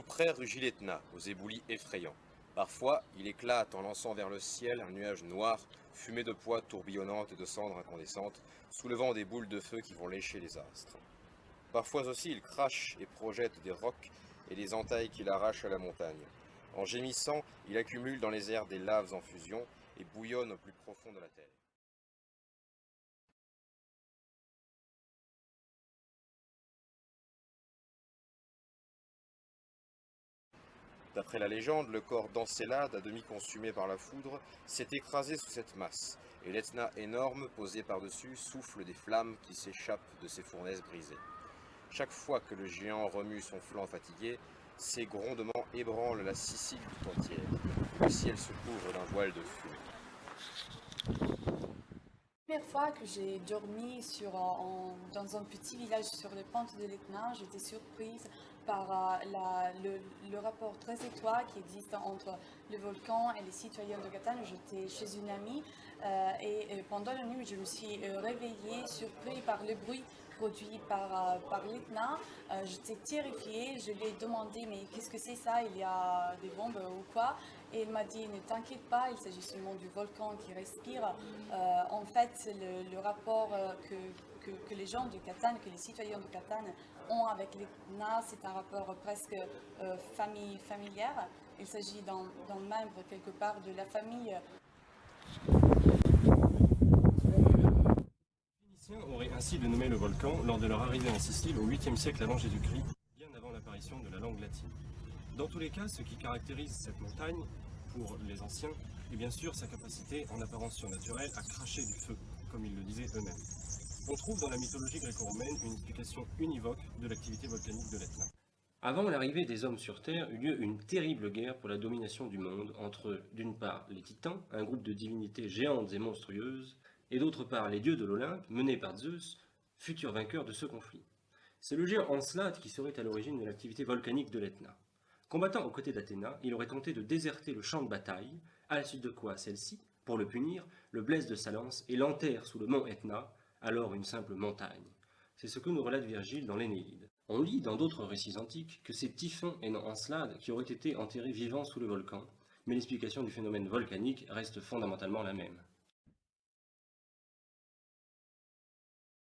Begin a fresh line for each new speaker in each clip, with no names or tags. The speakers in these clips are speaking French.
Tout près rugit l'Etna, aux éboulis effrayants. Parfois, il éclate en lançant vers le ciel un nuage noir, fumé de poix tourbillonnante et de cendres incandescentes, soulevant des boules de feu qui vont lécher les astres. Parfois aussi, il crache et projette des rocs et des entailles qu'il arrache à la montagne. En gémissant, il accumule dans les airs des laves en fusion et bouillonne au plus profond de la terre. D'après la légende, le corps d'Encélade, à demi consumé par la foudre, s'est écrasé sous cette masse, et l'Etna énorme, posé par-dessus, souffle des flammes qui s'échappent de ses fournaises brisées. Chaque fois que le géant remue son flanc fatigué, ses grondements ébranlent la Sicile tout entière. Le ciel se couvre d'un voile de fumée.
Première fois que j'ai dormi dans un petit village sur les pentes de l'Etna, j'étais surprise par le rapport très étroit qui existe entre le volcan et les citoyens de Catane. J'étais chez une amie et pendant la nuit, je me suis réveillée, surprise par le bruit produit par l'Etna. J'étais terrifiée, je lui ai demandé mais qu'est-ce que c'est ça, il y a des bombes ou quoi? Et il m'a dit ne t'inquiète pas, il s'agit seulement du volcan qui respire. En fait, le rapport que les gens de Catane, que les citoyens de Catane ont avec l'Etna, c'est un rapport presque familière. Il s'agit d'un membre quelque part de la famille.
Les Phéniciens auraient ainsi dénommé le volcan lors de leur arrivée en Sicile au 8e siècle avant Jésus-Christ, bien avant l'apparition de la langue latine. Dans tous les cas, ce qui caractérise cette montagne, pour les anciens, est bien sûr sa capacité, en apparence surnaturelle, à cracher du feu, comme ils le disaient eux-mêmes. On trouve dans la mythologie gréco-romaine une explication univoque de l'activité volcanique de l'Etna. Avant l'arrivée des hommes sur Terre eut lieu une terrible guerre pour la domination du monde entre, d'une part, les Titans, un groupe de divinités géantes et monstrueuses, et d'autre part, les dieux de l'Olympe, menés par Zeus, futurs vainqueurs de ce conflit. C'est le géant Encelade qui serait à l'origine de l'activité volcanique de l'Etna. Combattant aux côtés d'Athéna, il aurait tenté de déserter le champ de bataille, à la suite de quoi celle-ci, pour le punir, le blesse de sa lance et l'enterre sous le mont Etna, alors une simple montagne. C'est ce que nous relate Virgile dans l'Énéide. On lit dans d'autres récits antiques que c'est Typhon et non Encelade qui auraient été enterrés vivants sous le volcan, mais l'explication du phénomène volcanique reste fondamentalement la même.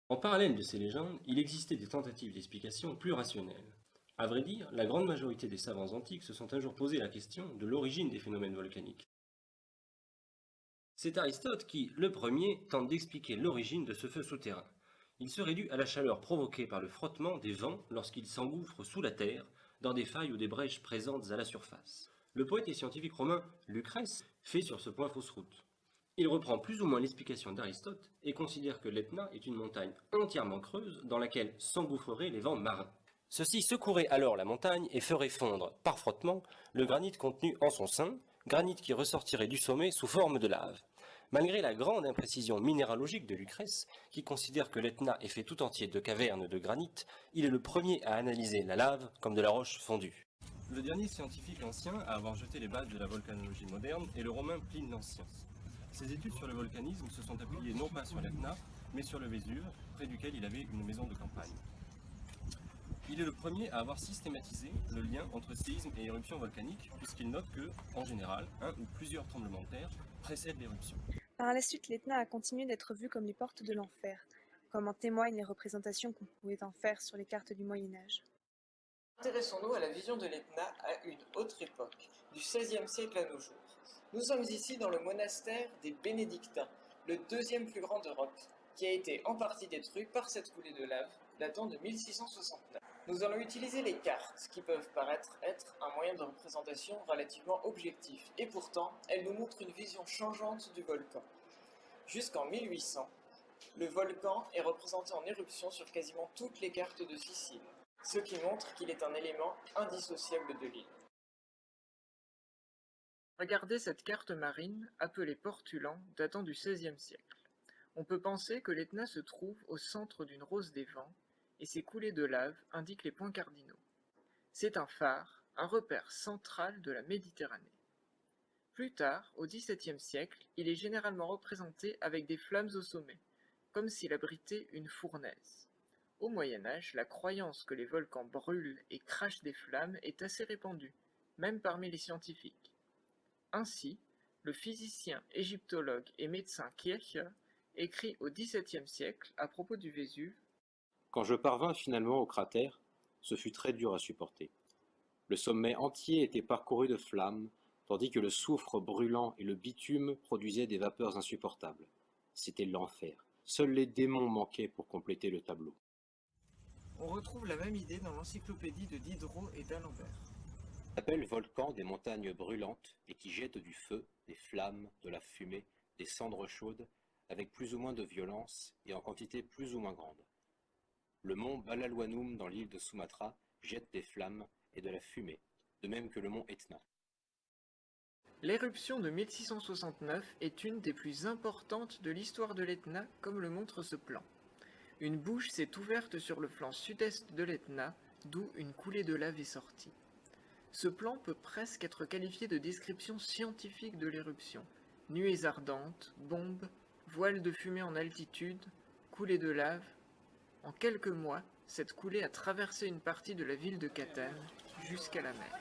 En parallèle de ces légendes, il existait des tentatives d'explication plus rationnelles. À vrai dire, la grande majorité des savants antiques se sont un jour posé la question de l'origine des phénomènes volcaniques. C'est Aristote qui, le premier, tente d'expliquer l'origine de ce feu souterrain. Il serait dû à la chaleur provoquée par le frottement des vents lorsqu'ils s'engouffrent sous la terre, dans des failles ou des brèches présentes à la surface. Le poète et scientifique romain Lucrèce fait sur ce point fausse route. Il reprend plus ou moins l'explication d'Aristote et considère que l'Etna est une montagne entièrement creuse dans laquelle s'engouffreraient les vents marins. Ceux-ci secoueraient alors la montagne et feraient fondre, par frottement, le granit contenu en son sein, granit qui ressortirait du sommet sous forme de lave. Malgré la grande imprécision minéralogique de Lucrèce, qui considère que l'Etna est fait tout entier de cavernes de granit, il est le premier à analyser la lave comme de la roche fondue. Le dernier scientifique ancien à avoir jeté les bases de la volcanologie moderne est le romain Pline l'Ancien. Ses études sur le volcanisme se sont appuyées non pas sur l'Etna, mais sur le Vésuve, près duquel il avait une maison de campagne. Il est le premier à avoir systématisé le lien entre séisme et éruption volcanique, puisqu'il note que, en général, un ou plusieurs tremblements de terre précèdent l'éruption.
Par la suite, l'Etna a continué d'être vu comme les portes de l'enfer, comme en témoignent les représentations qu'on pouvait en faire sur les cartes du Moyen-Âge.
Intéressons-nous à la vision de l'Etna à une autre époque, du XVIe siècle à nos jours. Nous sommes ici dans le monastère des Bénédictins, le deuxième plus grand d'Europe, qui a été en partie détruit par cette coulée de lave datant de 1669. Nous allons utiliser les cartes, qui peuvent paraître être un moyen de représentation relativement objectif, et pourtant, elles nous montrent une vision changeante du volcan. Jusqu'en 1800, le volcan est représenté en éruption sur quasiment toutes les cartes de Sicile, ce qui montre qu'il est un élément indissociable de l'île. Regardez cette carte marine, appelée Portulan, datant du XVIe siècle. On peut penser que l'Etna se trouve au centre d'une rose des vents, et ses coulées de lave indiquent les points cardinaux. C'est un phare, un repère central de la Méditerranée. Plus tard, au XVIIe siècle, il est généralement représenté avec des flammes au sommet, comme s'il abritait une fournaise. Au Moyen-Âge, la croyance que les volcans brûlent et crachent des flammes est assez répandue, même parmi les scientifiques. Ainsi, le physicien, égyptologue et médecin Kircher écrit au XVIIe siècle à propos du Vésuve:
Quand je parvins finalement au cratère, ce fut très dur à supporter. Le sommet entier était parcouru de flammes, tandis que le soufre brûlant et le bitume produisaient des vapeurs insupportables. C'était l'enfer. Seuls les démons manquaient pour compléter le tableau.
On retrouve la même idée dans l'encyclopédie de Diderot et d'Alembert.
On appelle volcan des montagnes brûlantes et qui jettent du feu, des flammes, de la fumée, des cendres chaudes, avec plus ou moins de violence et en quantité plus ou moins grande. Le mont Balalouanoum dans l'île de Sumatra jette des flammes et de la fumée, de même que le mont Etna.
L'éruption de 1669 est une des plus importantes de l'histoire de l'Etna, comme le montre ce plan. Une bouche s'est ouverte sur le flanc sud-est de l'Etna, d'où une coulée de lave est sortie. Ce plan peut presque être qualifié de description scientifique de l'éruption. Nuées ardentes, bombes, voiles de fumée en altitude, coulées de lave. En quelques mois, cette coulée a traversé une partie de la ville de Catane jusqu'à la mer.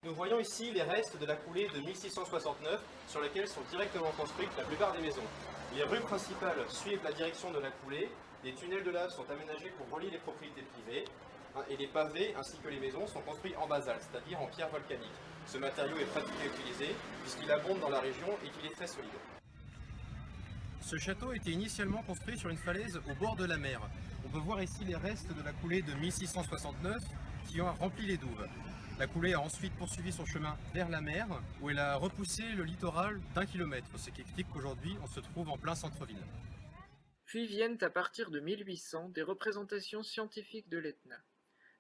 Nous voyons ici les restes de la coulée de 1669 sur laquelle sont directement construites la plupart des maisons. Les rues principales suivent la direction de la coulée, des tunnels de lave sont aménagés pour relier les propriétés privées, et les pavés ainsi que les maisons sont construits en basalte, c'est-à-dire en pierre volcanique. Ce matériau est pratiquement utilisé puisqu'il abonde dans la région et qu'il est très solide.
Ce château était initialement construit sur une falaise au bord de la mer. On peut voir ici les restes de la coulée de 1669 qui ont rempli les douves. La coulée a ensuite poursuivi son chemin vers la mer où elle a repoussé le littoral d'1 kilomètre, ce qui explique qu'aujourd'hui on se trouve en plein centre-ville.
Puis viennent à partir de 1800 des représentations scientifiques de l'Etna.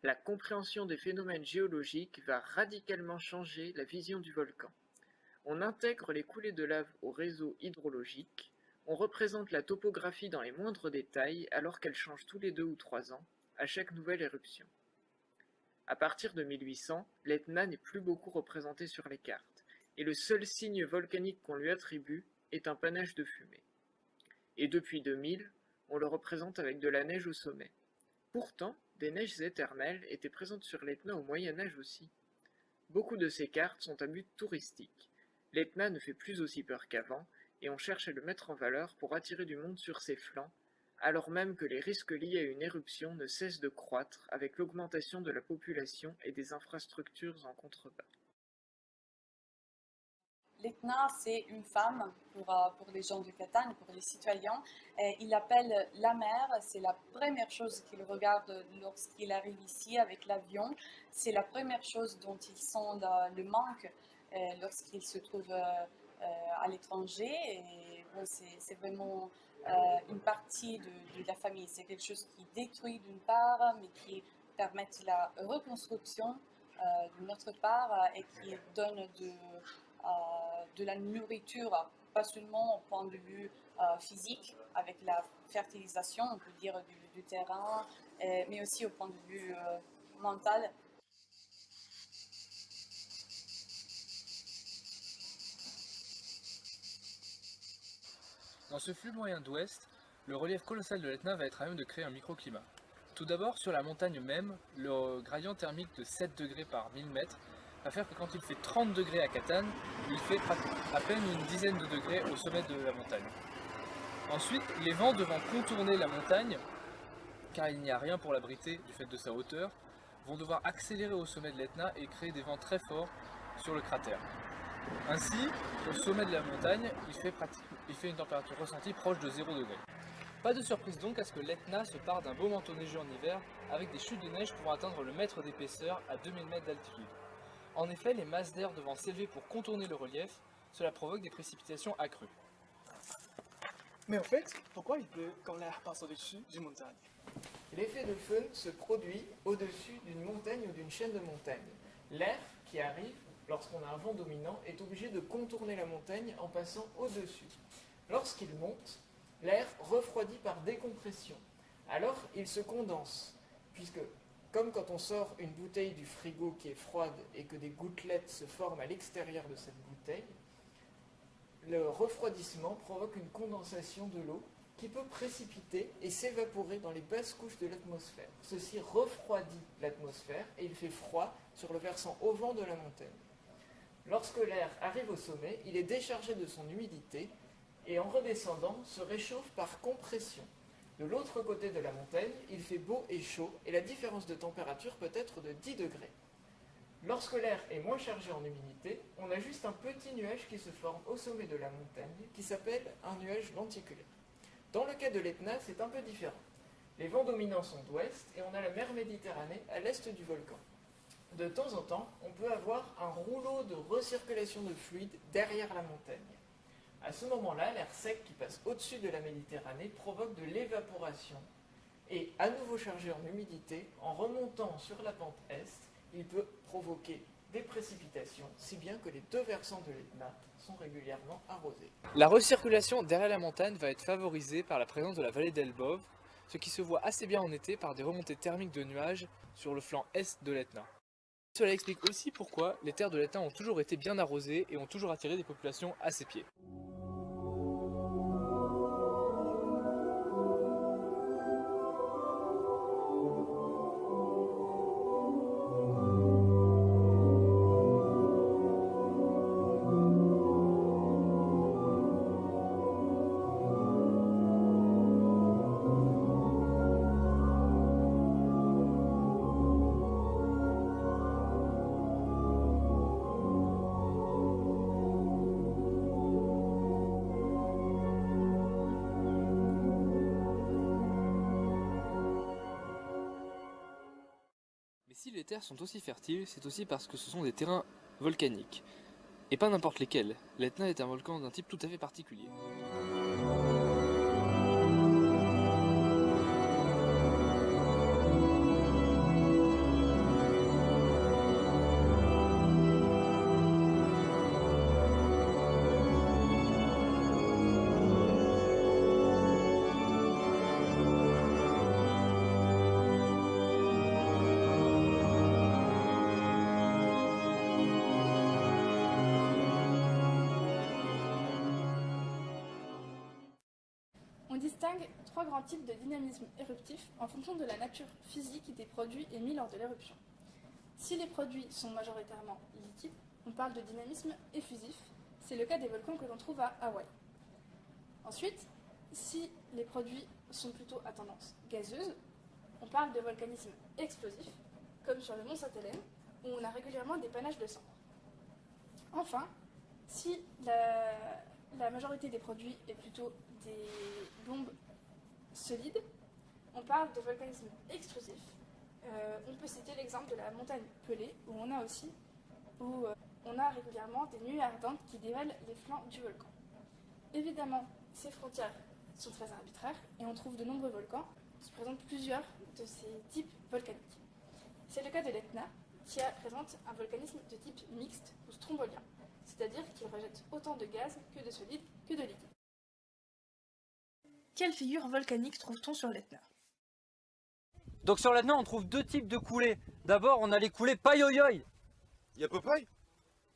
La compréhension des phénomènes géologiques va radicalement changer la vision du volcan. On intègre les coulées de lave au réseau hydrologique, on représente la topographie dans les moindres détails alors qu'elle change tous les 2 ou 3 ans, à chaque nouvelle éruption. À partir de 1800, l'Etna n'est plus beaucoup représenté sur les cartes, et le seul signe volcanique qu'on lui attribue est un panache de fumée. Et depuis 2000, on le représente avec de la neige au sommet. Pourtant, des neiges éternelles étaient présentes sur l'Etna au Moyen-Âge aussi. Beaucoup de ces cartes sont à but touristique. L'Etna ne fait plus aussi peur qu'avant, et on cherche à le mettre en valeur pour attirer du monde sur ses flancs, alors même que les risques liés à une éruption ne cessent de croître avec l'augmentation de la population et des infrastructures en contrebas.
L'Etna, c'est une femme pour les gens de Catane, pour les citoyens. Il l'appelle la mer, c'est la première chose qu'il regarde lorsqu'il arrive ici avec l'avion. C'est la première chose dont il sent le manque lorsqu'il se trouve à l'étranger. Et bon, c'est vraiment une partie de la famille. C'est quelque chose qui détruit d'une part, mais qui permet la reconstruction d'une autre part et qui donne de la nourriture, pas seulement au point de vue physique, avec la fertilisation, on peut dire, du terrain, mais aussi au point de vue mental.
Dans ce flux moyen d'ouest, le relief colossal de l'Etna va être à même de créer un microclimat. Tout d'abord, sur la montagne même, le gradient thermique de 7 degrés par 1000 mètres va faire que quand il fait 30 degrés à Catane, il fait à peine une dizaine de degrés au sommet de la montagne. Ensuite, les vents devant contourner la montagne, car il n'y a rien pour l'abriter du fait de sa hauteur, vont devoir accélérer au sommet de l'Etna et créer des vents très forts sur le cratère. Ainsi, au sommet de la montagne, il fait une température ressentie proche de 0 degré. Pas de surprise donc à ce que l'Etna se pare d'un beau manteau neigeux en hiver avec des chutes de neige pouvant atteindre le mètre d'épaisseur à 2000 mètres d'altitude. En effet, les masses d'air devant s'élever pour contourner le relief, cela provoque des précipitations accrues.
Mais en fait, pourquoi il pleut quand l'air passe au-dessus d'une montagne?
L'effet de feu se produit au-dessus d'une montagne ou d'une chaîne de montagnes. L'air qui arrive lorsqu'on a un vent dominant est obligé de contourner la montagne en passant au-dessus. Lorsqu'il monte, l'air refroidit par décompression. Alors il se condense, puisque comme quand on sort une bouteille du frigo qui est froide et que des gouttelettes se forment à l'extérieur de cette bouteille, le refroidissement provoque une condensation de l'eau qui peut précipiter et s'évaporer dans les basses couches de l'atmosphère. Ceci refroidit l'atmosphère et il fait froid sur le versant auvent de la montagne. Lorsque l'air arrive au sommet, il est déchargé de son humidité et en redescendant se réchauffe par compression. De l'autre côté de la montagne, il fait beau et chaud et la différence de température peut être de 10 degrés. Lorsque l'air est moins chargé en humidité, on a juste un petit nuage qui se forme au sommet de la montagne qui s'appelle un nuage lenticulaire. Dans le cas de l'Etna, c'est un peu différent. Les vents dominants sont d'ouest et on a la mer Méditerranée à l'est du volcan. De temps en temps, on peut avoir un rouleau de recirculation de fluide derrière la montagne. À ce moment-là, l'air sec qui passe au-dessus de la Méditerranée provoque de l'évaporation et, à nouveau chargé en humidité, en remontant sur la pente est, il peut provoquer des précipitations, si bien que les deux versants de l'Etna sont régulièrement arrosés.
La recirculation derrière la montagne va être favorisée par la présence de la vallée d'Elbov, ce qui se voit assez bien en été par des remontées thermiques de nuages sur le flanc est de l'Etna. Cela explique aussi pourquoi les terres de l'Etna ont toujours été bien arrosées et ont toujours attiré des populations à ses pieds. Si les terres sont aussi fertiles, c'est aussi parce que ce sont des terrains volcaniques. Et pas n'importe lesquels. L'Etna est un volcan d'un type tout à fait particulier.
On distingue trois grands types de dynamisme éruptif en fonction de la nature physique des produits émis lors de l'éruption. Si les produits sont majoritairement liquides, on parle de dynamisme effusif, c'est le cas des volcans que l'on trouve à Hawaï. Ensuite, si les produits sont plutôt à tendance gazeuse, on parle de volcanisme explosif, comme sur le mont Sainte-Hélène, où on a régulièrement des panaches de cendres. Enfin, si la majorité des produits est plutôt des bombes solides, on parle de volcanisme explosif. On peut citer l'exemple de la montagne Pelée, où on a régulièrement des nuées ardentes qui dévalent les flancs du volcan. Évidemment, ces frontières sont très arbitraires et on trouve de nombreux volcans qui présentent plusieurs de ces types volcaniques. C'est le cas de l'Etna, qui présente un volcanisme de type mixte ou strombolien, c'est-à-dire qu'il rejette autant de gaz que de solide que de liquide. Quelles figures volcaniques trouve-t-on sur l'Etna?
Donc sur l'Etna, on trouve deux types de coulées. D'abord, on a les coulées Payoyoy.
Il y a Popeye?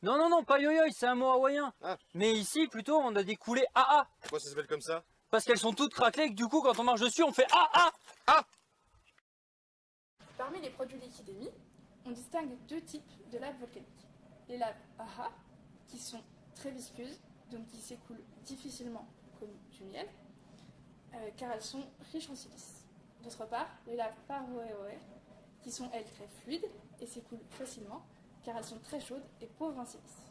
Non, Payoyoy, c'est un mot hawaïen.
Ah.
Mais ici, plutôt, on a des coulées AA.
Pourquoi ça s'appelle comme ça?
Parce qu'elles sont toutes craquelées et que du coup, quand on marche dessus, on fait AA.
Ah!
Parmi les produits liquides émis, on distingue deux types de laves volcaniques. Les laves AHA, qui sont très visqueuses, donc qui s'écoulent difficilement comme du miel, car elles sont riches en silice. D'autre part, les laves Paroeoe, qui sont elles très fluides et s'écoulent facilement, car elles sont très chaudes et pauvres en silice.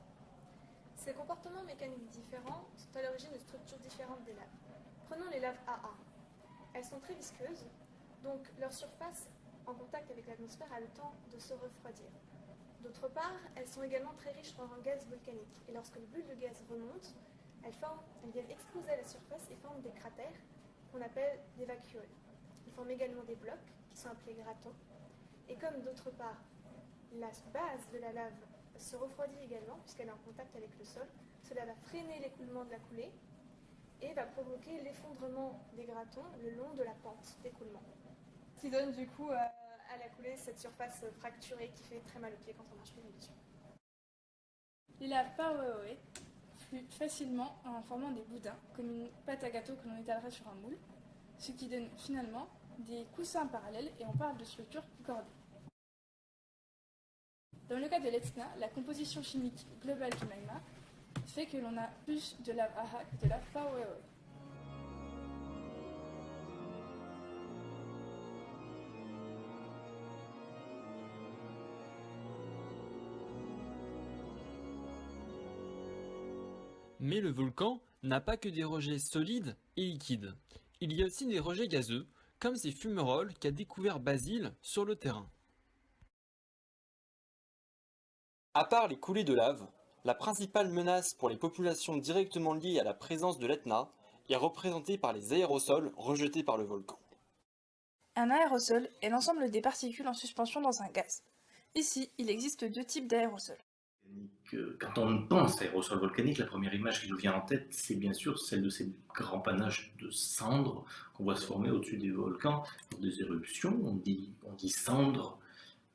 Ces comportements mécaniques différents sont à l'origine de structures différentes des laves. Prenons les laves AA. Elles sont très visqueuses, donc leur surface en contact avec l'atmosphère a le temps de se refroidir. D'autre part, elles sont également très riches en gaz volcanique, et lorsque les bulles de gaz remontent, elles viennent exploser à la surface et forment des cratères qu'on appelle des vacuoles. Ils forment également des blocs qui sont appelés gratons. Et comme d'autre part, la base de la lave se refroidit également puisqu'elle est en contact avec le sol, cela va freiner l'écoulement de la coulée et va provoquer l'effondrement des gratons le long de la pente d'écoulement. Ce qui donne du coup à la coulée cette surface fracturée qui fait très mal aux pieds quand on marche pieds nus dessus.
Les laves Paoeoe fluent facilement en formant des boudins, comme une pâte à gâteau que l'on étalerait sur un moule, ce qui donne finalement des coussins parallèles et on parle de structure cordée. Dans le cas de l'Etna, la composition chimique globale du magma fait que l'on a plus de lave Aha que de lave Paoeoe.
Mais le volcan n'a pas que des rejets solides et liquides. Il y a aussi des rejets gazeux, comme ces fumerolles qu'a découvert Basile sur le terrain.
À part les coulées de lave, la principale menace pour les populations directement liées à la présence de l'Etna est représentée par les aérosols rejetés par le volcan.
Un aérosol est l'ensemble des particules en suspension dans un gaz. Ici, il existe deux types d'aérosols.
Quand on pense à aérosol volcanique, la première image qui nous vient en tête, c'est bien sûr celle de ces grands panaches de cendres qu'on voit se former au-dessus des volcans pour des éruptions. On dit cendres,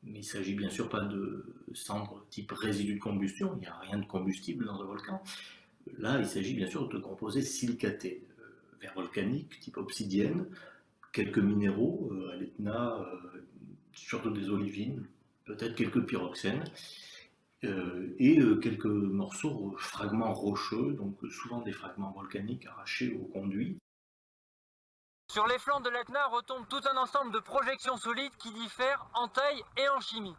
mais il ne s'agit bien sûr pas de cendres type résidu de combustion, il n'y a rien de combustible dans un volcan. Là, il s'agit bien sûr de composés silicatés, verre volcanique, type obsidienne, quelques minéraux, à l'Etna, surtout des olivines, peut-être quelques pyroxènes, et quelques morceaux, fragments rocheux, donc souvent des fragments volcaniques arrachés au conduit.
Sur les flancs de l'Etna retombe tout un ensemble de projections solides qui diffèrent en taille et en chimie.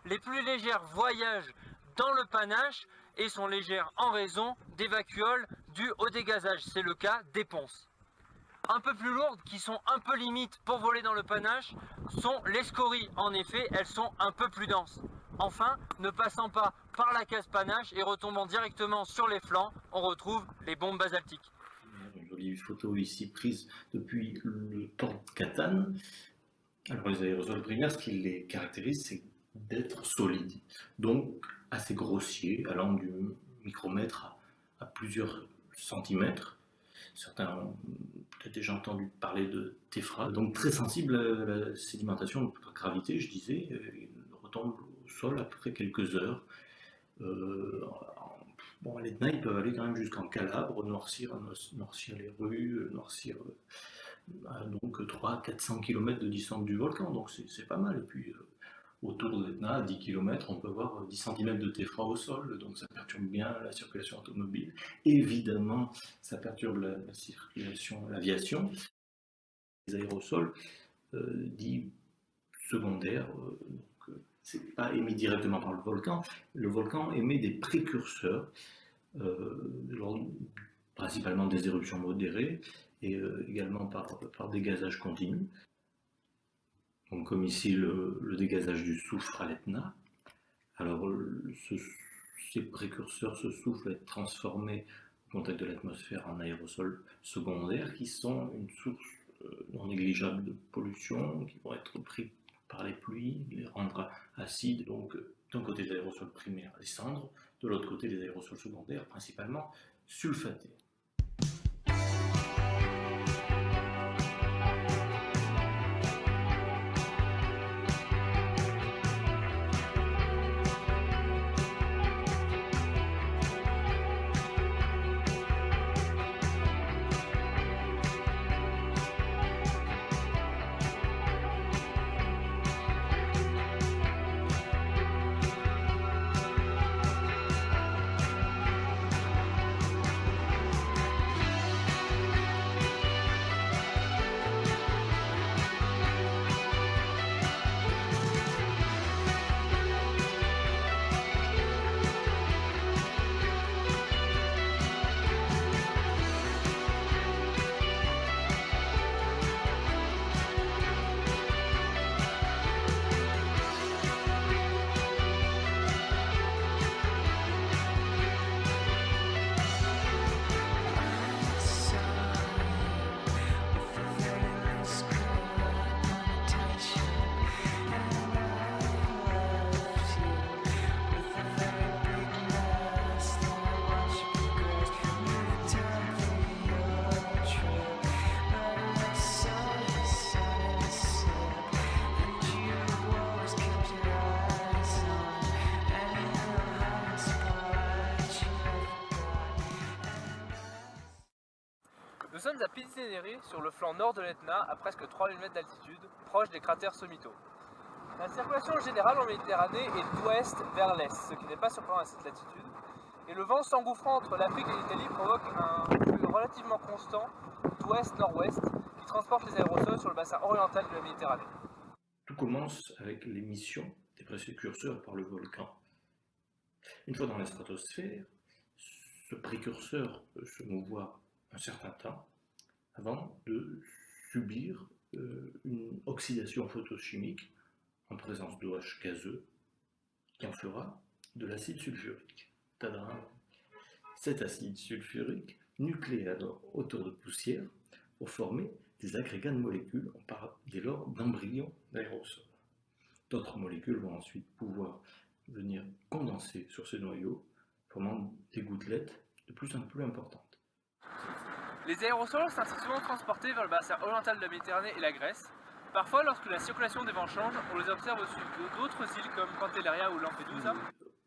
Les plus légères voyagent dans le panache et sont légères en raison des vacuoles dues au dégazage. C'est le cas des ponces. Un peu plus lourdes, qui sont un peu limites pour voler dans le panache, sont les scories. En effet, elles sont un peu plus denses. Enfin, ne passant pas par la case panache et retombant directement sur les flancs, on retrouve les bombes basaltiques.
Une jolie photo ici prise depuis le port de Catane. Alors les aérosols primaires, ce qui les caractérise, c'est d'être solides, donc assez grossiers, allant du micromètre à plusieurs centimètres. Certains ont peut-être déjà entendu parler de téphra, donc très sensibles à la sédimentation par gravité, je disais, ils retombent au sol après quelques heures. Bon, à l'Etna, ils peuvent aller quand même jusqu'en Calabre, noircir les rues, noircir donc 300-400 km de distance du volcan, donc c'est pas mal. Et puis autour de l'Etna, à 10 km, on peut voir 10 cm de téphra au sol, donc ça perturbe bien la circulation automobile. Évidemment, ça perturbe la circulation, l'aviation. Les aérosols dits secondaires, c'est pas émis directement par le volcan émet des précurseurs, principalement des éruptions modérées et également par des gazages continus. Donc, comme ici le dégazage du soufre à l'Etna. Alors ces précurseurs, ce soufre va être transformé au contact de l'atmosphère en aérosols secondaires qui sont une source non négligeable de pollution, qui vont être pris par les pluies, les rendre acides. Donc d'un côté des aérosols primaires, les cendres, de l'autre côté les aérosols secondaires, principalement sulfatés.
Nous sommes à Pizzénéry, sur le flanc nord de l'Etna, à presque 3000 mètres d'altitude, proche des cratères sommitaux. La circulation générale en Méditerranée est d'ouest vers l'est, ce qui n'est pas surprenant à cette latitude. Et le vent s'engouffrant entre l'Afrique et l'Italie provoque un flux relativement constant d'ouest-nord-ouest qui transporte les aérosols sur le bassin oriental de la Méditerranée.
Tout commence avec l'émission des précurseurs par le volcan. Une fois dans la stratosphère, ce précurseur peut se mouvoir un certain temps avant de subir une oxydation photochimique en présence d'OH gazeux qui en fera de l'acide sulfurique. Tadam! Cet acide sulfurique nucléé alors autour de poussière pour former des agrégats de molécules, on parle dès lors d'embryons d'aérosols. D'autres molécules vont ensuite pouvoir venir condenser sur ces noyaux, formant des gouttelettes de plus en plus importantes.
Les aérosols sont souvent transportés vers le bassin oriental de la Méditerranée et la Grèce. Parfois, lorsque la circulation des vents change, on les observe au sud d'autres îles comme Pantelleria ou Lampedusa.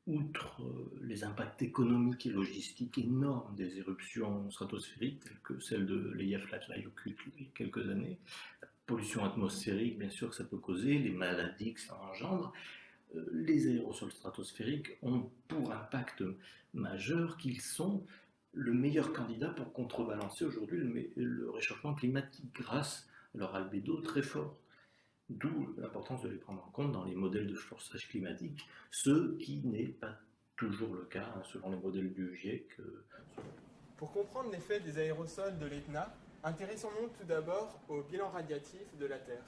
Outre les impacts économiques et logistiques énormes des éruptions stratosphériques, telles que celle de l'Eyjafjallajökull il y a quelques années, la pollution atmosphérique, bien sûr, que ça peut causer, les maladies que ça engendre, les aérosols stratosphériques ont pour impact majeur qu'ils sont le meilleur candidat pour contrebalancer aujourd'hui le réchauffement climatique grâce à leur albédo très fort. D'où l'importance de les prendre en compte dans les modèles de forçage climatique, ce qui n'est pas toujours le cas selon les modèles du GIEC.
Pour comprendre l'effet des aérosols de l'Etna, intéressons-nous tout d'abord au bilan radiatif de la Terre.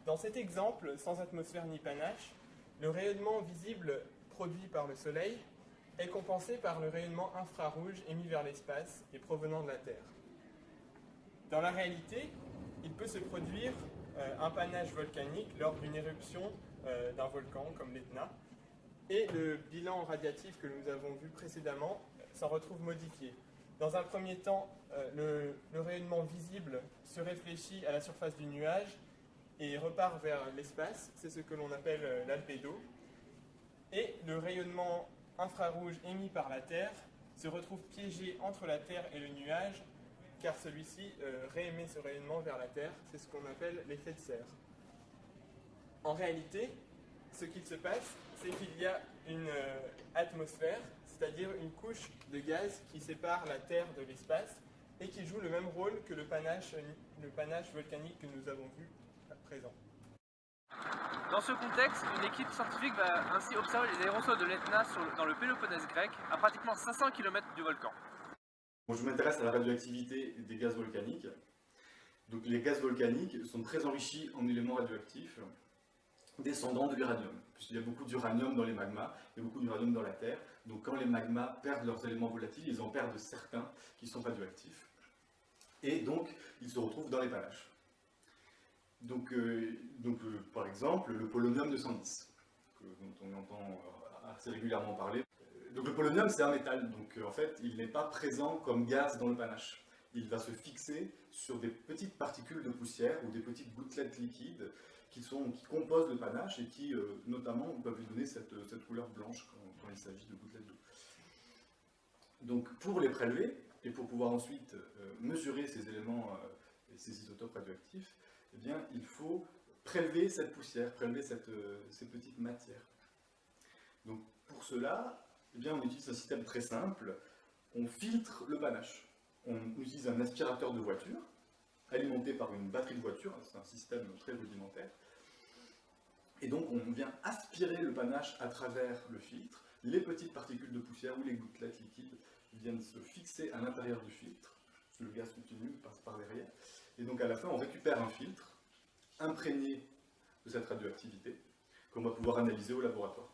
Dans cet exemple, sans atmosphère ni panache, le rayonnement visible produit par le Soleil est compensé par le rayonnement infrarouge émis vers l'espace et provenant de la Terre. Dans la réalité, il peut se produire un panache volcanique lors d'une éruption d'un volcan comme l'Etna, et le bilan radiatif que nous avons vu précédemment s'en retrouve modifié. Dans un premier temps, le rayonnement visible se réfléchit à la surface du nuage et repart vers l'espace, c'est ce que l'on appelle l'albédo, et le rayonnement infrarouge émis par la Terre se retrouve piégé entre la Terre et le nuage, car celui-ci réémet ce rayonnement vers la Terre, c'est ce qu'on appelle l'effet de serre. En réalité, ce qu'il se passe, c'est qu'il y a une atmosphère, c'est-à-dire une couche de gaz qui sépare la Terre de l'espace et qui joue le même rôle que le panache volcanique que nous avons vu à présent.
Dans ce contexte, une équipe scientifique va ainsi observer les aérosols de l'Etna dans le Péloponnèse grec, à pratiquement 500 km du volcan.
Bon, je m'intéresse à la radioactivité des gaz volcaniques. Donc, les gaz volcaniques sont très enrichis en éléments radioactifs descendants de l'uranium, puisqu'il y a beaucoup d'uranium dans les magmas, il y a beaucoup d'uranium dans la Terre. Donc quand les magmas perdent leurs éléments volatiles, ils en perdent certains qui sont radioactifs. Et donc, ils se retrouvent dans les panaches. Donc, par exemple, le polonium 210, dont on entend assez régulièrement parler. Donc le polonium, c'est un métal, donc en fait, il n'est pas présent comme gaz dans le panache. Il va se fixer sur des petites particules de poussière ou des petites gouttelettes liquides qui composent le panache et qui, notamment, peuvent lui donner cette couleur blanche quand il s'agit de gouttelettes d'eau. Donc pour les prélever, et pour pouvoir ensuite mesurer ces éléments, ces isotopes radioactifs, eh bien, il faut prélever cette poussière, prélever ces petites matières. Donc pour cela, eh bien, on utilise un système très simple, on filtre le panache. On utilise un aspirateur de voiture, alimenté par une batterie de voiture, c'est un système très rudimentaire. Et donc on vient aspirer le panache à travers le filtre, les petites particules de poussière ou les gouttelettes liquides viennent se fixer à l'intérieur du filtre, le gaz continue, passe par derrière, et donc à la fin on récupère un filtre imprégné de cette radioactivité qu'on va pouvoir analyser au laboratoire.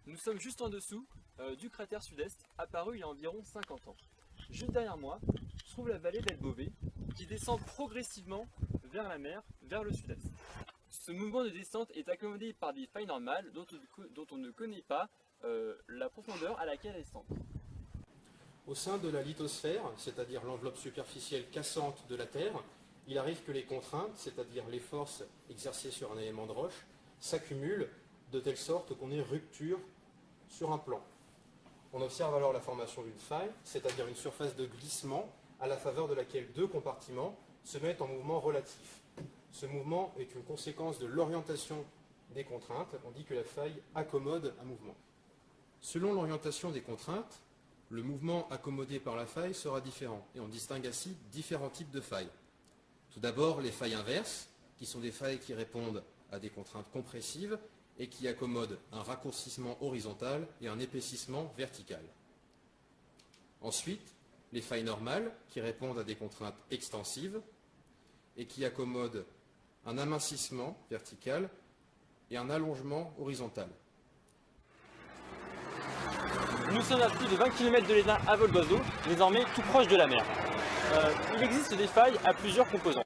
Nous sommes juste en dessous du cratère sud-est, apparu il y a environ 50 ans. Juste derrière moi, je trouve la vallée d'El Bové, qui descend progressivement vers la mer, vers le sud-est. Ce mouvement de descente est accommodé par des failles normales dont on ne connaît pas la profondeur à laquelle elles descendent.
Au sein de la lithosphère, c'est-à-dire l'enveloppe superficielle cassante de la Terre, il arrive que les contraintes, c'est-à-dire les forces exercées sur un élément de roche, s'accumulent de telle sorte qu'on ait rupture sur un plan. On observe alors la formation d'une faille, c'est-à-dire une surface de glissement à la faveur de laquelle deux compartiments se mettent en mouvement relatif. Ce mouvement est une conséquence de l'orientation des contraintes. On dit que la faille accommode un mouvement. Selon l'orientation des contraintes, le mouvement accommodé par la faille sera différent. Et on distingue ainsi différents types de failles. Tout d'abord, les failles inverses, qui sont des failles qui répondent à des contraintes compressives et qui accommodent un raccourcissement horizontal et un épaississement vertical. Ensuite, les failles normales, qui répondent à des contraintes extensives et qui accommodent un amincissement vertical et un allongement horizontal.
Nous sommes à plus de 20 km de l'Etna à vol d'oiseau, désormais tout proche de la mer. Il existe des failles à plusieurs composants.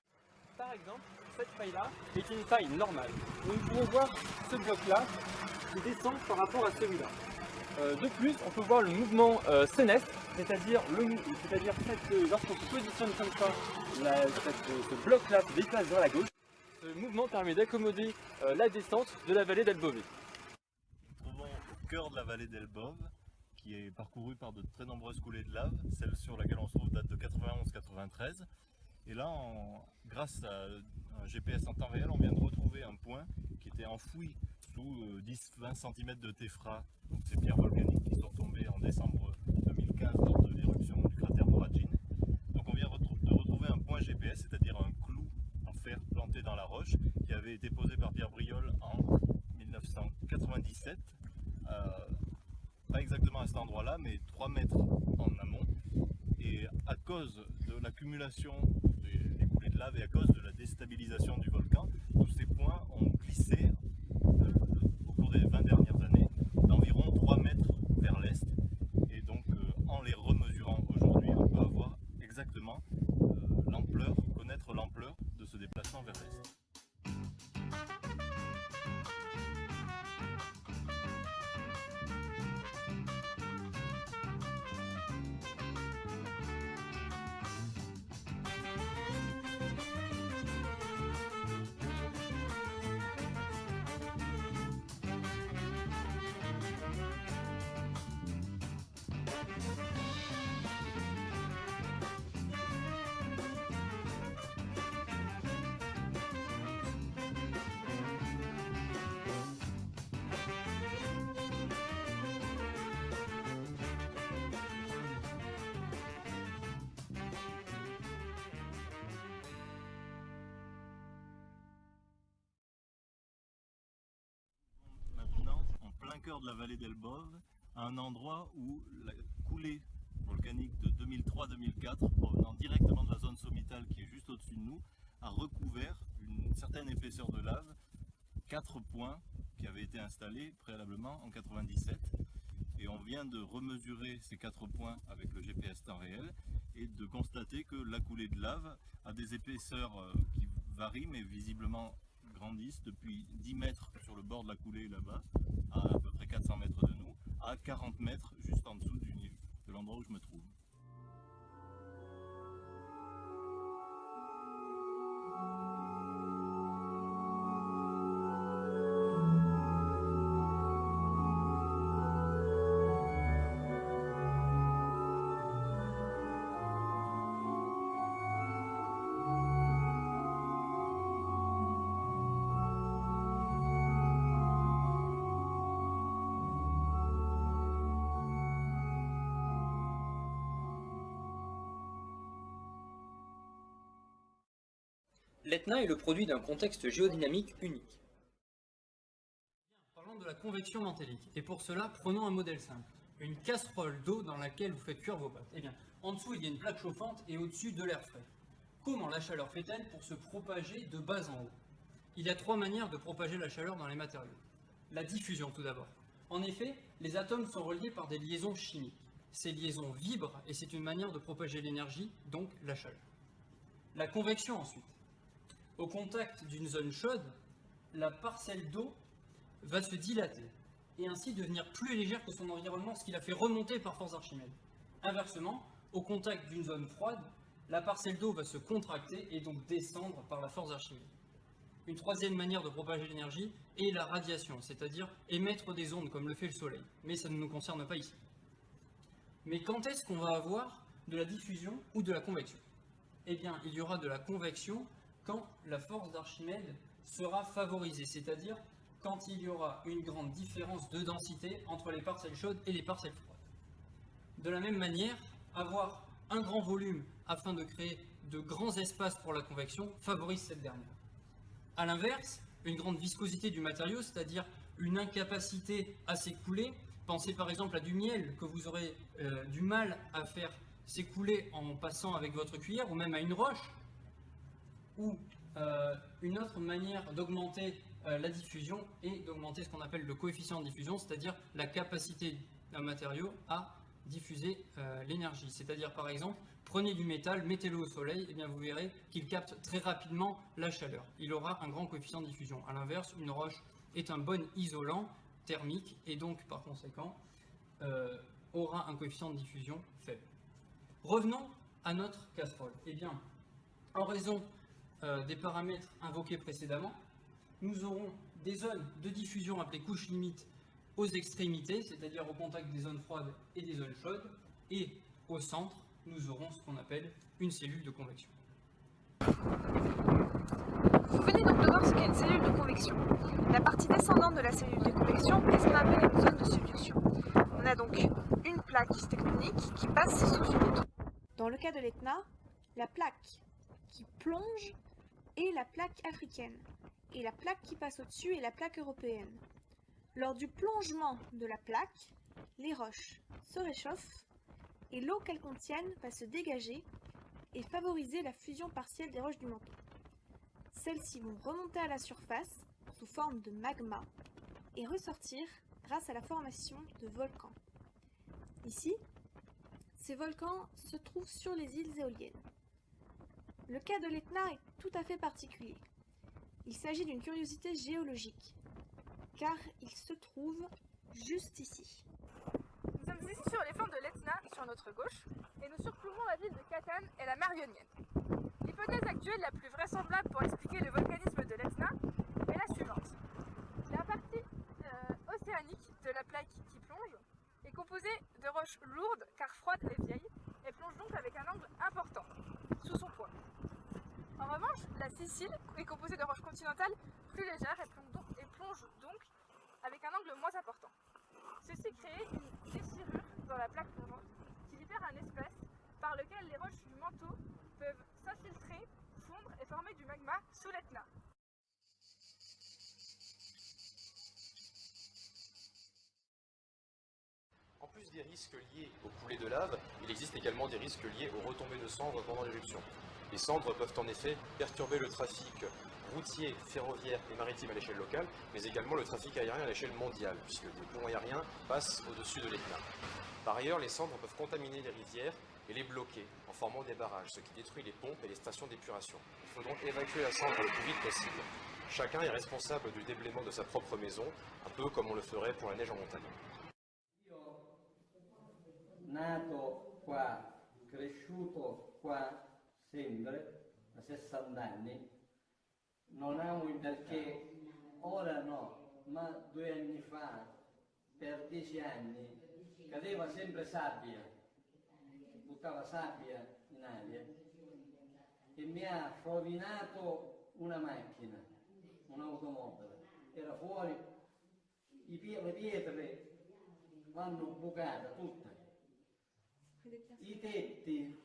Par exemple, cette faille-là est une faille normale. Nous pouvons voir ce bloc-là qui descend par rapport à celui-là. De plus, on peut voir le mouvement sénestre, c'est-à-dire lorsqu'on se positionne comme ça, ce bloc-là se déplace vers la gauche. Ce mouvement permet d'accommoder la descente de la vallée d'Elbove.
Nous trouvons au cœur de la vallée d'Elbove, qui est parcourue par de très nombreuses coulées de lave. Celle sur laquelle on se trouve date de 91-93. Et là, grâce à un GPS en temps réel, on vient de retrouver un point qui était enfoui sous 10-20 cm de téphra, donc ces pierres volcaniques qui sont tombées en décembre 2015 lors de l'éruption du cratère Moradjine. Donc on vient de retrouver un point GPS, c'est-à-dire un clou en fer planté dans la roche, qui avait été posé par Pierre Briol en 1997. Pas exactement à cet endroit-là, mais 3 mètres en amont. Et à cause de l'accumulation des coulées de lave et à cause de la déstabilisation du volcan, tous ces points ont glissé au cours des 20 dernières années d'environ 3 mètres vers l'est. Et donc en les remesurant aujourd'hui, on peut avoir exactement connaître l'ampleur de ce déplacement vers l'est. Cœur de la vallée d'Elbove, à un endroit où la coulée volcanique de 2003-2004, provenant directement de la zone sommitale qui est juste au-dessus de nous, a recouvert une certaine épaisseur de lave, 4 points qui avaient été installés préalablement en 97. Et on vient de remesurer ces 4 points avec le GPS temps réel et de constater que la coulée de lave a des épaisseurs qui varient mais visiblement grandissent depuis 10 mètres sur le bord de la coulée là-bas, à peu près 400 mètres de nous, à 40 mètres juste en dessous de l'endroit où je me trouve.
L'Etna est le produit d'un contexte géodynamique unique.
Parlons de la convection mantélique, et pour cela, prenons un modèle simple. Une casserole d'eau dans laquelle vous faites cuire vos pâtes. Eh bien, en dessous, il y a une plaque chauffante et au-dessus, de l'air frais. Comment la chaleur fait-elle pour se propager de bas en haut? Il y a 3 manières de propager la chaleur dans les matériaux. La diffusion, tout d'abord. En effet, les atomes sont reliés par des liaisons chimiques. Ces liaisons vibrent et c'est une manière de propager l'énergie, donc la chaleur. La convection, ensuite. Au contact d'une zone chaude, la parcelle d'eau va se dilater et ainsi devenir plus légère que son environnement, ce qui la fait remonter par force d'Archimède. Inversement, au contact d'une zone froide, la parcelle d'eau va se contracter et donc descendre par la force d'Archimède. Une troisième manière de propager l'énergie est la radiation, c'est-à-dire émettre des ondes comme le fait le Soleil. Mais ça ne nous concerne pas ici. Mais quand est-ce qu'on va avoir de la diffusion ou de la convection? Eh bien, il y aura de la convection quand la force d'Archimède sera favorisée, c'est-à-dire quand il y aura une grande différence de densité entre les parcelles chaudes et les parcelles froides. De la même manière, avoir un grand volume afin de créer de grands espaces pour la convection favorise cette dernière. A l'inverse, une grande viscosité du matériau, c'est-à-dire une incapacité à s'écouler, pensez par exemple à du miel que vous aurez du mal à faire s'écouler en passant avec votre cuillère, ou même à une roche, ou une autre manière d'augmenter la diffusion est d'augmenter ce qu'on appelle le coefficient de diffusion, c'est-à-dire la capacité d'un matériau à diffuser l'énergie. C'est-à-dire par exemple, prenez du métal, mettez-le au soleil, et bien vous verrez qu'il capte très rapidement la chaleur. Il aura un grand coefficient de diffusion. A l'inverse, une roche est un bon isolant thermique et donc par conséquent aura un coefficient de diffusion faible. Revenons à notre casserole. Eh bien, en raison des paramètres invoqués précédemment, nous aurons des zones de diffusion appelées couches limites aux extrémités, c'est-à-dire au contact des zones froides et des zones chaudes, et au centre, nous aurons ce qu'on appelle une cellule de convection.
Vous venez donc de voir ce qu'est une cellule de convection. La partie descendante de la cellule de convection est ce qu'on appelle une zone de subduction. On a donc une plaque tectonique qui passe sous une autre. Dans le cas de l'Etna, la plaque qui plonge est la plaque africaine, et la plaque qui passe au-dessus est la plaque européenne. Lors du plongement de la plaque, les roches se réchauffent et l'eau qu'elles contiennent va se dégager et favoriser la fusion partielle des roches du manteau. Celles-ci vont remonter à la surface sous forme de magma et ressortir grâce à la formation de volcans. Ici, ces volcans se trouvent sur les îles éoliennes. Le cas de l'Etna est tout à fait particulier. Il s'agit d'une curiosité géologique, car il se trouve juste ici.
Nous sommes ici sur les flancs de l'Etna, sur notre gauche, et nous surplombons la ville de Catane et la mer Ionienne. L'hypothèse actuelle la plus vraisemblable pour expliquer le volcanisme de l'Etna est la suivante. La partie océanique de la plaque qui plonge est composée de roches lourdes, car froides et vieilles, et plonge donc avec un angle important, sous son poids. En revanche, la Sicile est composée de roches continentales plus légères et plonge donc avec un angle moins important. Ceci crée une déchirure dans la plaque plongeante qui libère un espace par lequel les roches du manteau peuvent s'infiltrer, fondre et former du magma sous l'Etna.
En plus des risques liés aux coulées de lave, il existe également des risques liés aux retombées de cendres pendant l'éruption. Les cendres peuvent en effet perturber le trafic routier, ferroviaire et maritime à l'échelle locale, mais également le trafic aérien à l'échelle mondiale, puisque des ponts aériens passent au-dessus de l'Etna. Par ailleurs, les cendres peuvent contaminer les rivières et les bloquer en formant des barrages, ce qui détruit les pompes et les stations d'épuration. Il faut donc évacuer la cendre le plus vite possible. Chacun est responsable du déblaiement de sa propre maison, un peu comme on le ferait pour la neige en montagne.
Nato qua, cresciuto qua sempre, a 60 anni, non amo perché ora no, ma 2 anni fa, per 10 anni, cadeva sempre sabbia, buttava sabbia in aria e mi ha rovinato una macchina, un'automobile. Era fuori, le pietre l'hanno bucata tutta. I tetti,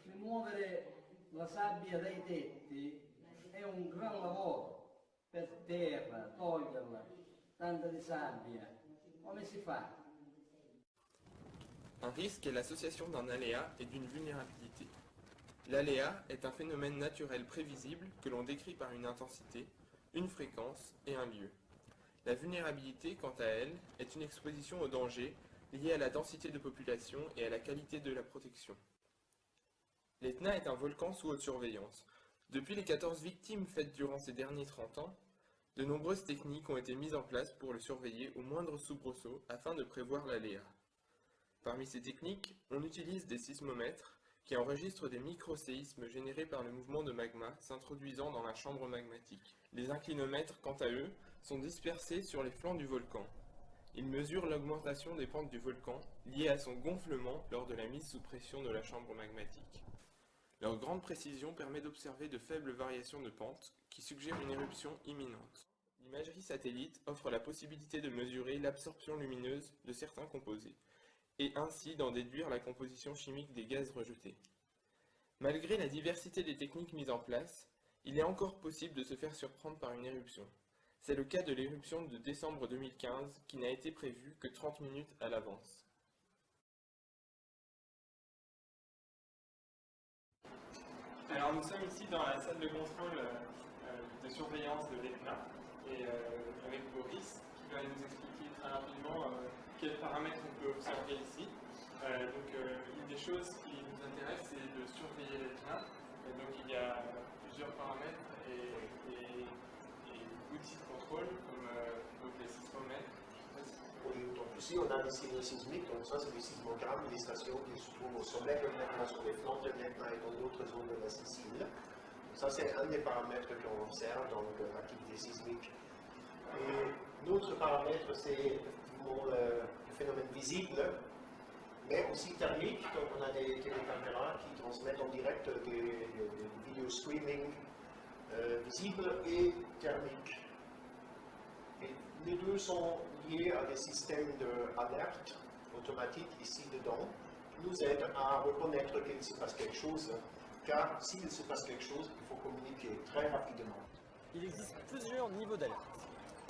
rimuovere la sabbia dai tetti è un gran lavoro per terra, toglierla, tanta di sabbia. Come si fa?
Un risque est l'association d'un aléa et d'une vulnérabilité. L'aléa est un phénomène naturel prévisible que l'on décrit par une intensité, une fréquence et un lieu. La vulnérabilité, quant à elle, est une exposition au danger liée à la densité de population et à la qualité de la protection. L'Etna est un volcan sous haute surveillance. Depuis les 14 victimes faites durant ces derniers 30 ans, de nombreuses techniques ont été mises en place pour le surveiller au moindre soubresaut afin de prévoir l'aléa. Parmi ces techniques, on utilise des sismomètres qui enregistre des micro-séismes générés par le mouvement de magma s'introduisant dans la chambre magmatique. Les inclinomètres, quant à eux, sont dispersés sur les flancs du volcan. Ils mesurent l'augmentation des pentes du volcan liée à son gonflement lors de la mise sous pression de la chambre magmatique. Leur grande précision permet d'observer de faibles variations de pente qui suggèrent une éruption imminente. L'imagerie satellite offre la possibilité de mesurer l'absorption lumineuse de certains composés, et ainsi d'en déduire la composition chimique des gaz rejetés. Malgré la diversité des techniques mises en place, il est encore possible de se faire surprendre par une éruption. C'est le cas de l'éruption de décembre 2015 qui n'a été prévue que 30 minutes à l'avance.
Alors nous sommes ici dans la salle de contrôle de surveillance de l'ETNA et avec Boris qui va nous expliquer très rapidement quels paramètres on peut observer ici. Une des choses qui nous intéresse, c'est de surveiller l'ETNA. Donc il y a plusieurs paramètres et outils de contrôle comme les sismomètres.
Donc ici on a des signaux sismiques, donc ça c'est des sismogrammes, des stations qui se trouvent au sommet de l'ETNA, sur les flancs de l'ETNA et dans d'autres zones de la Sicile. Donc ça c'est un des paramètres qu'on observe dans l'activité sismique. Et l'autre paramètre c'est le phénomène visible, mais aussi thermique. Donc on a des télécaméras qui transmettent en direct des vidéos streaming visibles et thermiques. Et les deux sont liés à des systèmes d'alerte automatique ici dedans, qui nous aident à reconnaître qu'il se passe quelque chose, car s'il se passe quelque chose, il faut communiquer très rapidement.
Il existe plusieurs niveaux d'alerte.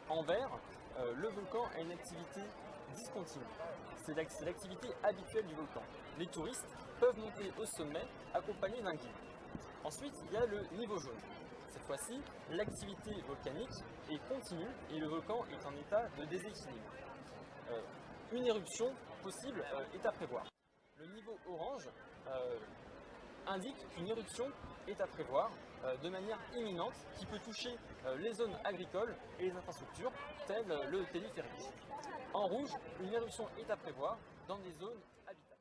En vert, le volcan a une activité discontinue. C'est l'activité habituelle du volcan. Les touristes peuvent monter au sommet accompagnés d'un guide. Ensuite, il y a le niveau jaune. Cette fois-ci, l'activité volcanique est continue et le volcan est en état de déséquilibre. Une éruption possible est à prévoir. Le niveau orange indique qu'une éruption est à prévoir de manière imminente qui peut toucher les zones agricoles et les infrastructures telles le téléphérique. En rouge, une éruption est à prévoir dans des zones habitables.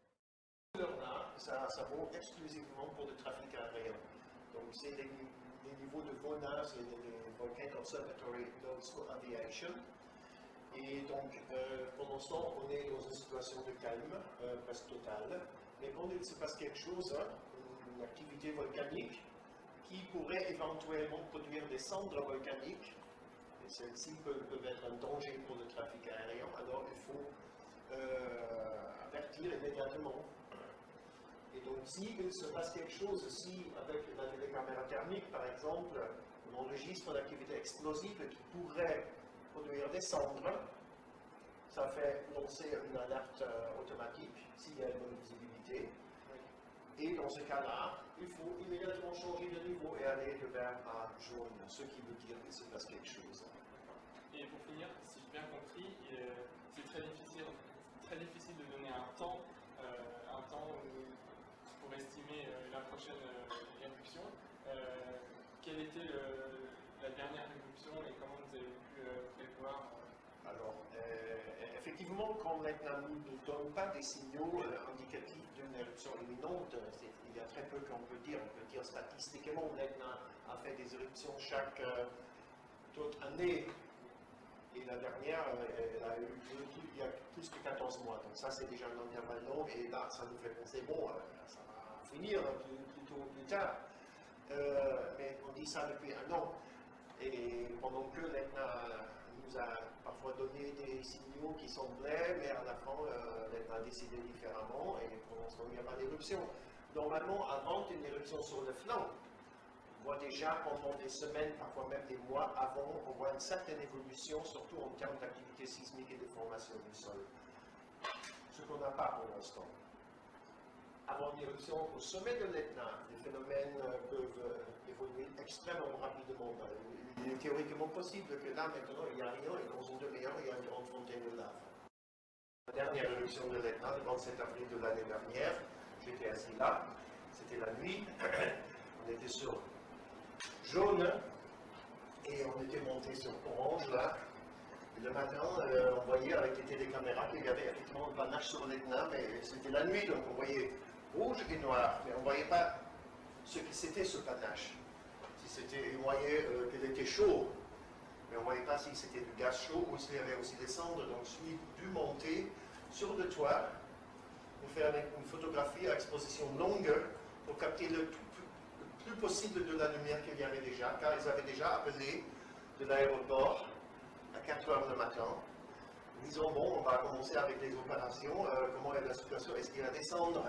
Ça vaut exclusivement pour le trafic aérien. Donc c'est les niveaux de VONA, c'est les Volcano Observatory Nodes for Aviation. Et donc pour l'instant on est dans une situation de calme presque totale. Mais quand il se passe quelque chose, une activité volcanique qui pourrait éventuellement produire des cendres volcaniques, et celles-ci peuvent être un danger pour le trafic aérien, alors il faut avertir immédiatement. Et donc s'il se passe quelque chose, si avec la télécaméra thermique par exemple, on enregistre l'activité explosive qui pourrait produire des cendres, ça fait lancer une alerte automatique s'il y a une bonne visibilité. Et dans ce cas-là, il faut immédiatement changer de niveau et aller de vert à jaune, ce qui veut dire qu'il se passe quelque chose.
Et pour finir, si j'ai bien compris, c'est très difficile de donner un temps pour estimer la prochaine éruption. Quelle était la dernière éruption et comment vous avez pu prévoir
Alors, effectivement, quand l'ETNA ne nous donne pas des signaux indicatifs d'une éruption imminente, il y a très peu qu'on peut dire. On peut dire statistiquement, l'ETNA a fait des éruptions chaque toute année. Et la dernière, elle a eu il y a plus que 14 mois. Donc ça, c'est déjà un intervalle long. Et là, ça nous fait penser, bon, ça va finir plus tard. Mais on dit ça depuis un an. Et pendant que l'ETNA nous a parfois donné des signaux qui semblaient, mais à la fin, l'ETNA a décidé différemment. Et pour l'instant, il n'y a pas d'éruption. Normalement, avant une éruption sur le flanc, on voit déjà pendant des semaines, parfois même des mois avant, on voit une certaine évolution, surtout en termes d'activité sismique et de formation du sol. Ce qu'on n'a pas pour l'instant. Avant une éruption au sommet de l'ETNA, les phénomènes peuvent évoluer extrêmement rapidement. Il est théoriquement possible que là, maintenant, il n'y a rien et dans une demi-heure, il y a une grande fontaine de lave. La dernière éruption de l'ETNA, le 27 avril de l'année dernière, j'étais assis là, c'était la nuit, on était sur jaune et on était monté sur orange là. Et le matin, on voyait avec les télécaméras qu'il y avait effectivement un panache sur l'ETNA, mais c'était la nuit, donc on voyait rouge et noir, mais on ne voyait pas ce que c'était ce panache. Si c'était, on voyait qu'il était chaud, mais on ne voyait pas si c'était du gaz chaud ou s'il y avait aussi des cendres. Donc je suis dû monter sur le toit pour faire une photographie à exposition longue pour capter le plus possible de la lumière qu'il y avait déjà, car ils avaient déjà appelé de l'aéroport à 4 h le matin. Disons, bon, on va commencer avec les opérations, comment est la situation, est-ce qu'il y a des cendres?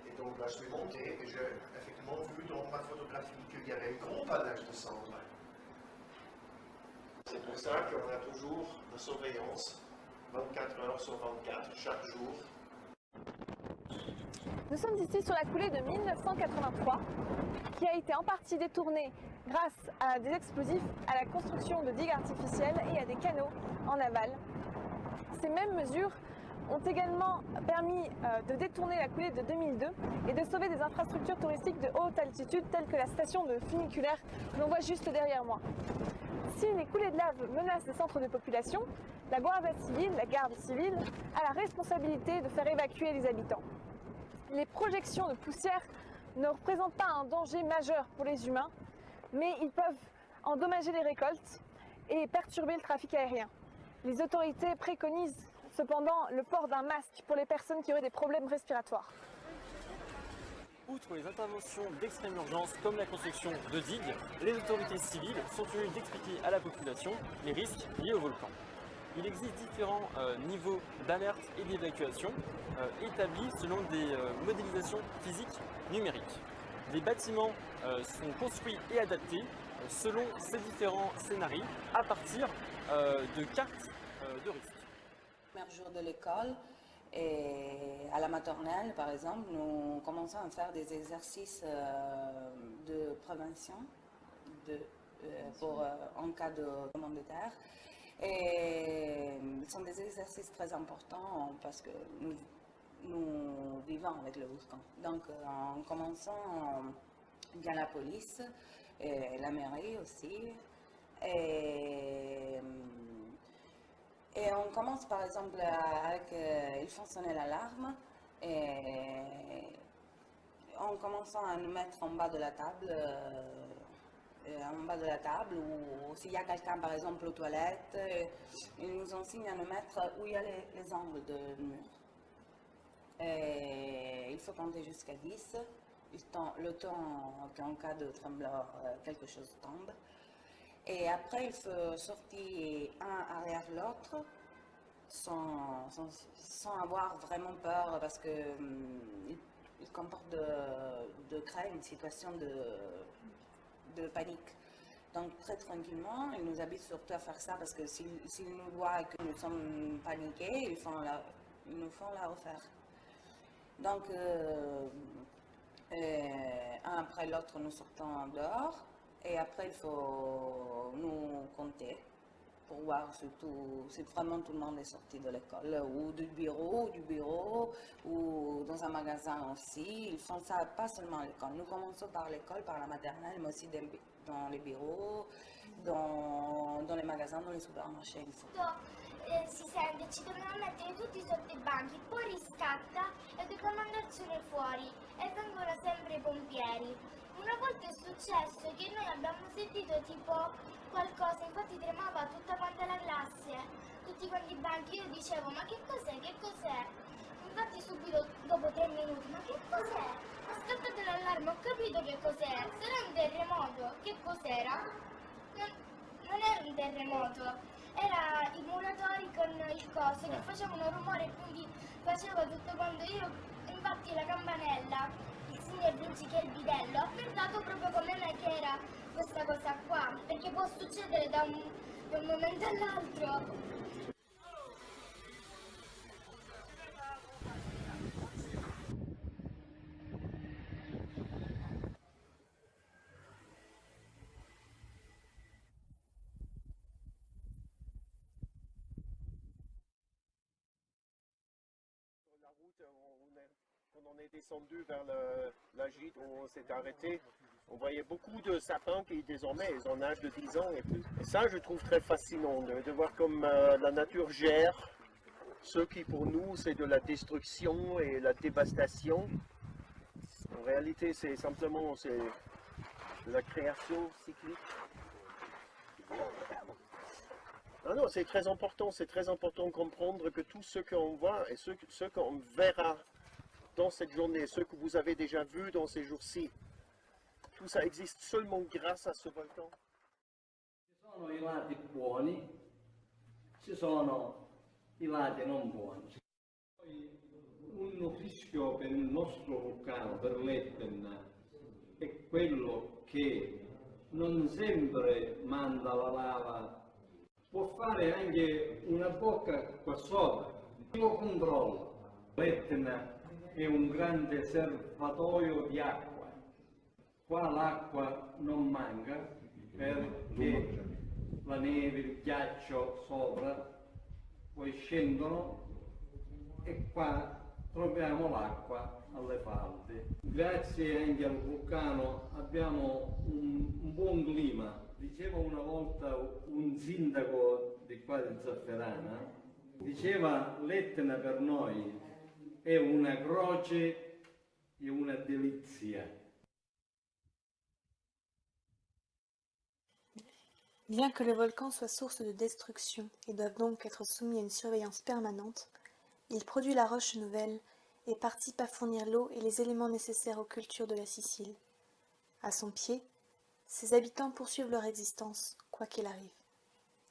Et donc là, je suis monté et j'ai effectivement vu dans ma photographie qu'il y avait un gros panache de cendres. C'est pour ça qu'on a toujours la surveillance 24 heures sur 24, chaque jour.
Nous sommes ici sur la coulée de 1983, qui a été en partie détournée grâce à des explosifs, à la construction de digues artificielles et à des canaux en aval. Ces mêmes mesures ont également permis de détourner la coulée de 2002 et de sauver des infrastructures touristiques de haute altitude telles que la station de funiculaire que l'on voit juste derrière moi. Si les coulées de lave menacent les centres de population, la garde civile a la responsabilité de faire évacuer les habitants. Les projections de poussière ne représentent pas un danger majeur pour les humains, mais ils peuvent endommager les récoltes et perturber le trafic aérien. Les autorités préconisent cependant le port d'un masque pour les personnes qui auraient des problèmes respiratoires.
Outre les interventions d'extrême urgence comme la construction de digues, les autorités civiles sont tenues d'expliquer à la population les risques liés au volcan. Il existe différents niveaux d'alerte et d'évacuation établis selon des modélisations physiques numériques. Les bâtiments sont construits et adaptés selon ces différents scénarios à partir de cartes de risque.
Le premier jour de l'école, et à la maternelle, par exemple, nous commençons à faire des exercices de prévention en cas de tremblement de terre. Et ce sont des exercices très importants parce que nous vivons avec le volcan. Donc, en commençant, il y a la police, et la mairie aussi. Et on commence par exemple avec, il faut sonner l'alarme, et en commençant à nous mettre en bas de la table, ou s'il y a quelqu'un par exemple aux toilettes, il nous enseigne à nous mettre où il y a les angles de mur. Et il faut compter jusqu'à 10, le temps qu'en cas de tremblement quelque chose tombe. Et après, il faut sortir un derrière l'autre sans avoir vraiment peur parce que il comporte de créer une situation de panique. Donc très tranquillement, ils nous habitent surtout à faire ça parce que s'ils nous voient que nous sommes paniqués, ils nous font la refaire. Donc un après l'autre, nous sortons dehors. Et après, il faut nous compter pour voir surtout si vraiment tout le monde est sorti de l'école ou du bureau, ou dans un magasin aussi. Ils font ça pas seulement à l'école. Nous commençons par l'école, par la maternelle, mais aussi dans les bureaux, dans les magasins, dans les supermarchés. Il faut.
Si sente, ci dovevano mettere tutti sotto i banchi, poi riscatta e dobbiamo andarcene fuori e vengono sempre i pompieri. Una volta è successo che noi abbiamo sentito tipo qualcosa, infatti tremava tutta quanta la classe, tutti quanti i banchi, io dicevo ma che cos'è, che cos'è? Infatti subito dopo 3 minuti, ma che cos'è? Ho scattato l'allarme, ho capito che cos'è, sarà un terremoto, che cos'era? Non era un terremoto. Era i muratori con il coso che facevano rumore e quindi faceva tutto quanto io, infatti la campanella, il signor Vinci che è il bidello, ha pensato proprio come me che era questa cosa qua, perché può succedere da un momento all'altro.
Quand on est descendu vers la gîte où on s'est arrêté, on voyait beaucoup de sapins qui désormais ils ont un âge de 10 ans et plus. Et ça je trouve très fascinant de voir comme la nature gère Ce qui pour nous c'est de la destruction et la dévastation, en réalité c'est simplement la création cyclique. Non, c'est très important de comprendre que tout ce qu'on voit et ce qu'on verra dans cette journée, ce que vous avez déjà vu dans ces jours-ci, tout ça existe seulement grâce à ce volcan.
Ci sono i lati buoni, ci sono i lati non buoni. Un rischio per il nostro vulcano, per l'Etna, è quello che non sempre manda la lava, può fare anche una bocca qua sopra, lo controlla. L'Etna è un grande serbatoio di acqua, qua l'acqua non manca perché la neve, il ghiaccio sopra, poi scendono e qua troviamo l'acqua alle falde. Grazie anche al vulcano abbiamo un buon clima. Diceva una volta un sindaco di qua di Zafferana, diceva l'Etna per noi è una croce e una delizia.
Bien que le volcan soit source de destruction et doive donc être soumis à une surveillance permanente, il produit la roche nouvelle et participe à fournir l'eau et les éléments nécessaires aux cultures de la Sicile. À son pied, ses habitants poursuivent leur existence, quoi qu'il arrive.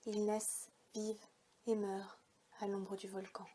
Ils naissent, vivent et meurent à l'ombre du volcan.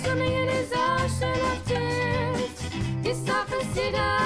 Swimming in his ocean of tears. He suffers, he dies.